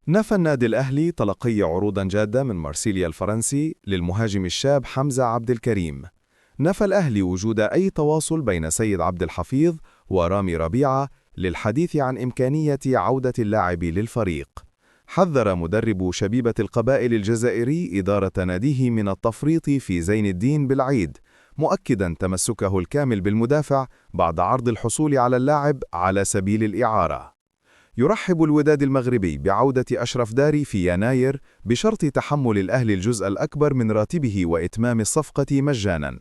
نفى النادي الأهلي تلقي عروضا جادة من مارسيليا الفرنسي للمهاجم الشاب حمزة عبد الكريم. نفى الأهلي وجود أي تواصل بين سيد عبد الحفيظ ورامي ربيعة للحديث عن إمكانية عودة اللاعب للفريق. حذر مدرب شبيبة القبائل الجزائري إدارة ناديه من التفريط في زين الدين بالعيد، مؤكدا تمسكه الكامل بالمدافع بعد عرض الحصول على اللاعب على سبيل الإعارة. يرحب الوداد المغربي بعودة أشرف داري في يناير بشرط تحمل الأهلي الجزء الأكبر من راتبه وإتمام الصفقة مجانا.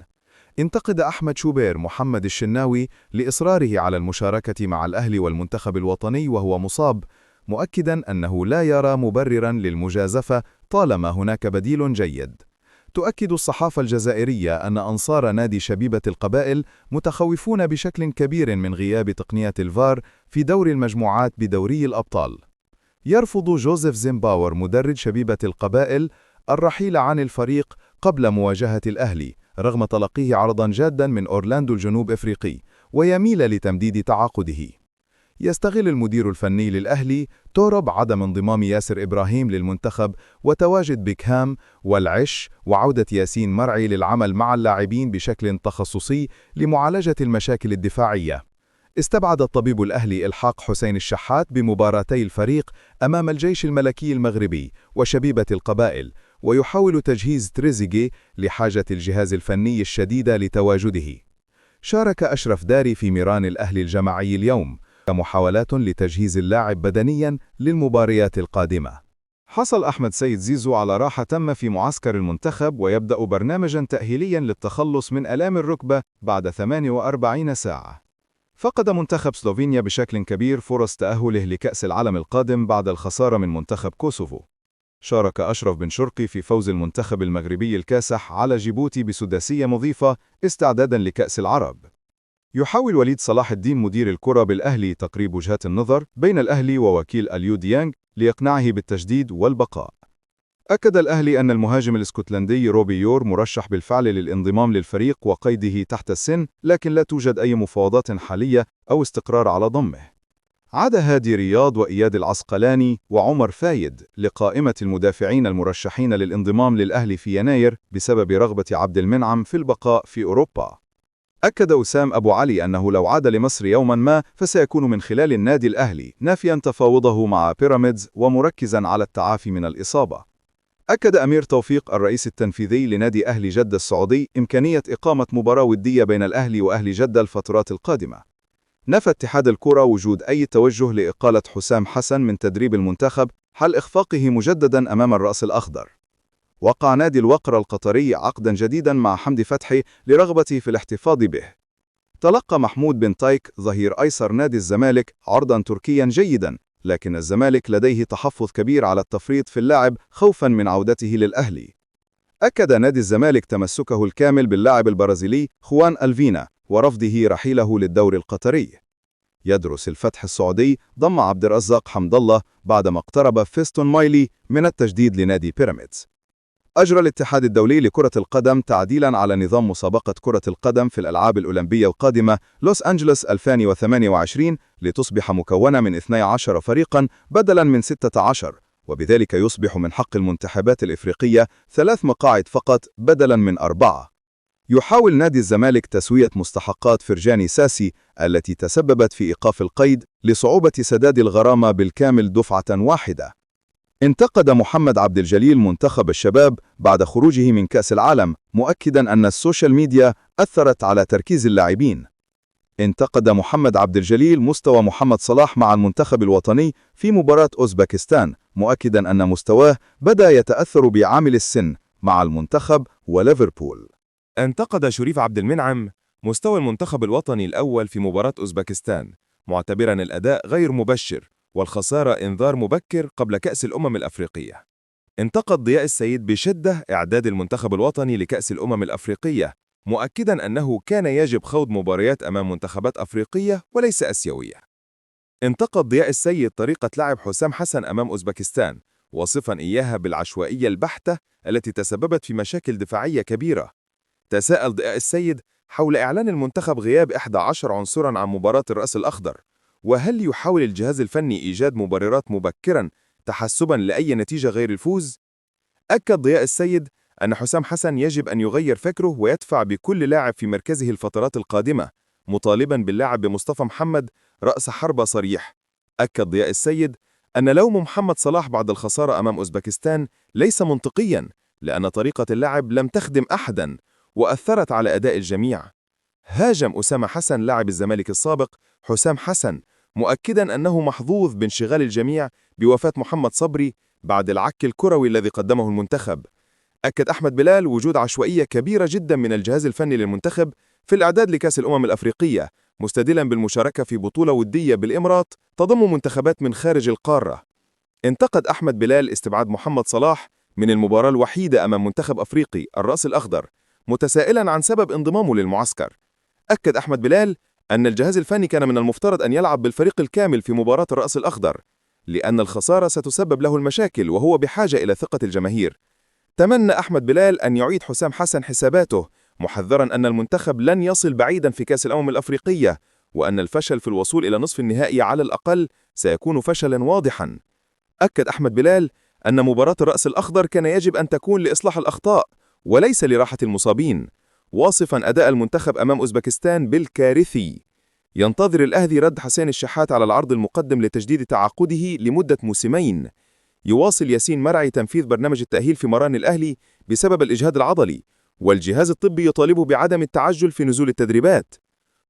انتقد أحمد شوبير محمد الشناوي لإصراره على المشاركة مع الأهلي والمنتخب الوطني وهو مصاب، مؤكدا أنه لا يرى مبررا للمجازفة طالما هناك بديل جيد. تؤكد الصحافة الجزائرية أن أنصار نادي شبيبة القبائل متخوفون بشكل كبير من غياب تقنية الفار في دور المجموعات بدوري الأبطال. يرفض جوزيف زيمباور مدرب شبيبة القبائل الرحيل عن الفريق قبل مواجهة الأهلي رغم تلقيه عرضا جادا من أورلاندو الجنوب إفريقي، ويميل لتمديد تعاقده. يستغل المدير الفني للأهلي تورب عدم انضمام ياسر إبراهيم للمنتخب وتواجد بيكهام والعش وعودة ياسين مرعي للعمل مع اللاعبين بشكل تخصصي لمعالجة المشاكل الدفاعية. استبعد الطبيب الأهلي إلحاق حسين الشحات بمباراتي الفريق أمام الجيش الملكي المغربي وشبيبة القبائل، ويحاول تجهيز تريزيجيه لحاجة الجهاز الفني الشديدة لتواجده. شارك أشرف داري في ميران الأهلي الجماعي اليوم كمحاولات لتجهيز اللاعب بدنيا للمباريات القادمة. حصل أحمد سيد زيزو على راحة تامة في معسكر المنتخب ويبدأ برنامجا تأهيليا للتخلص من آلام الركبة بعد 48 ساعة. فقد منتخب سلوفينيا بشكل كبير فرص تأهله لكأس العالم القادم بعد الخسارة من منتخب كوسوفو. شارك أشرف بن شرقي في فوز المنتخب المغربي الكاسح على جيبوتي بسداسية مضيفة استعدادا لكأس العرب. يحاول وليد صلاح الدين مدير الكرة بالأهلي تقريب وجهات النظر بين الأهلي ووكيل أليو ديانغ ليقنعه بالتجديد والبقاء. أكد الأهلي أن المهاجم الاسكتلندي روبي يور مرشح بالفعل للانضمام للفريق وقيده تحت السن، لكن لا توجد أي مفاوضات حالية أو استقرار على ضمه. عاد هادي رياض وإياد العسقلاني وعمر فايد لقائمة المدافعين المرشحين للانضمام للأهلي في يناير بسبب رغبة عبد المنعم في البقاء في أوروبا. أكد وسام أبو علي أنه لو عاد لمصر يوما ما فسيكون من خلال النادي الأهلي، نافيا تفاوضه مع بيراميدز ومركزا على التعافي من الإصابة. أكد أمير توفيق الرئيس التنفيذي لنادي أهلي جدة السعودي إمكانية إقامة مباراة ودية بين الأهلي وأهلي جدة الفترات القادمة. نفى اتحاد الكرة وجود أي توجه لإقالة حسام حسن من تدريب المنتخب حال إخفاقه مجددا أمام الرأس الأخضر. وقع نادي الوقر القطري عقدا جديدا مع حمدي فتحي لرغبته في الاحتفاظ به. تلقى محمود بن طايك ظهير أيسر نادي الزمالك عرضا تركيا جيدا، لكن الزمالك لديه تحفظ كبير على التفريط في اللاعب خوفا من عودته للأهلي. أكد نادي الزمالك تمسكه الكامل باللاعب البرازيلي خوان ألفينا ورفضه رحيله للدوري القطري. يدرس الفتح السعودي ضم عبد الرزاق حمد الله بعدما اقترب فيستون مايلي من التجديد لنادي بيراميدز. أجرى الاتحاد الدولي لكرة القدم تعديلاً على نظام مسابقة كرة القدم في الألعاب الأولمبية القادمة لوس أنجلوس 2028 لتصبح مكونة من 12 فريقاً بدلاً من 16، وبذلك يصبح من حق المنتخبات الإفريقية 3 مقاعد فقط بدلاً من 4. يحاول نادي الزمالك تسوية مستحقات فرجاني ساسي التي تسببت في إيقاف القيد لصعوبة سداد الغرامة بالكامل دفعة واحدة. انتقد محمد عبد الجليل منتخب الشباب بعد خروجه من كأس العالم، مؤكدا أن السوشيال ميديا أثرت على تركيز اللاعبين. انتقد محمد عبد الجليل مستوى محمد صلاح مع المنتخب الوطني في مباراة أوزبكستان، مؤكدا أن مستواه بدأ يتأثر بعامل السن مع المنتخب وليفربول. انتقد شريف عبد المنعم مستوى المنتخب الوطني الأول في مباراة أوزبكستان، معتبرا الأداء غير مبشر والخسارة إنذار مبكر قبل كأس الأمم الأفريقية. انتقد ضياء السيد بشدة إعداد المنتخب الوطني لكأس الأمم الأفريقية، مؤكدا أنه كان يجب خوض مباريات أمام منتخبات أفريقية وليس آسيوية. انتقد ضياء السيد طريقة لعب حسام حسن أمام أوزبكستان، وصفا إياها بالعشوائية البحتة التي تسببت في مشاكل دفاعية كبيرة. تساءل ضياء السيد حول إعلان المنتخب غياب 11 عنصرا عن مباراة الرأس الأخضر، وهل يحاول الجهاز الفني إيجاد مبررات مبكرا تحسباً لأي نتيجة غير الفوز؟ أكد ضياء السيد أن حسام حسن يجب أن يغير فكره ويدفع بكل لاعب في مركزه الفترات القادمة، مطالباً باللاعب بمصطفى محمد رأس حربة صريح. أكد ضياء السيد أن لوم محمد صلاح بعد الخسارة أمام أوزبكستان ليس منطقياً، لأن طريقة اللعب لم تخدم أحداً وأثرت على أداء الجميع. هاجم أسامة حسن لاعب الزمالك السابق حسام حسن، مؤكداً أنه محظوظ بانشغال الجميع بوفاة محمد صبري بعد العك الكروي الذي قدمه المنتخب. أكد أحمد بلال وجود عشوائية كبيرة جدا من الجهاز الفني للمنتخب في الإعداد لكأس الأمم الأفريقية، مستدلا بالمشاركة في بطولة ودية بالإمارات تضم منتخبات من خارج القارة. انتقد أحمد بلال استبعاد محمد صلاح من المباراة الوحيدة أمام منتخب أفريقي الرأس الأخضر، متسائلا عن سبب انضمامه للمعسكر. أكد أحمد بلال أن الجهاز الفني كان من المفترض أن يلعب بالفريق الكامل في مباراة الرأس الأخضر، لأن الخسارة ستسبب له المشاكل وهو بحاجة إلى ثقة الجماهير. تمنى أحمد بلال أن يعيد حسام حسن حساباته، محذرا أن المنتخب لن يصل بعيدا في كأس الأمم الأفريقية، وأن الفشل في الوصول إلى نصف النهائي على الأقل سيكون فشلا واضحا. أكد أحمد بلال أن مباراة الرأس الأخضر كان يجب أن تكون لإصلاح الأخطاء وليس لراحة المصابين، واصفا أداء المنتخب أمام أوزبكستان بالكارثي. ينتظر الأهلي رد حسين الشحات على العرض المقدم لتجديد تعاقده لمدة موسمين. يواصل ياسين مرعي تنفيذ برنامج التأهيل في مران الأهلي بسبب الإجهاد العضلي، والجهاز الطبي يطالبه بعدم التعجل في نزول التدريبات.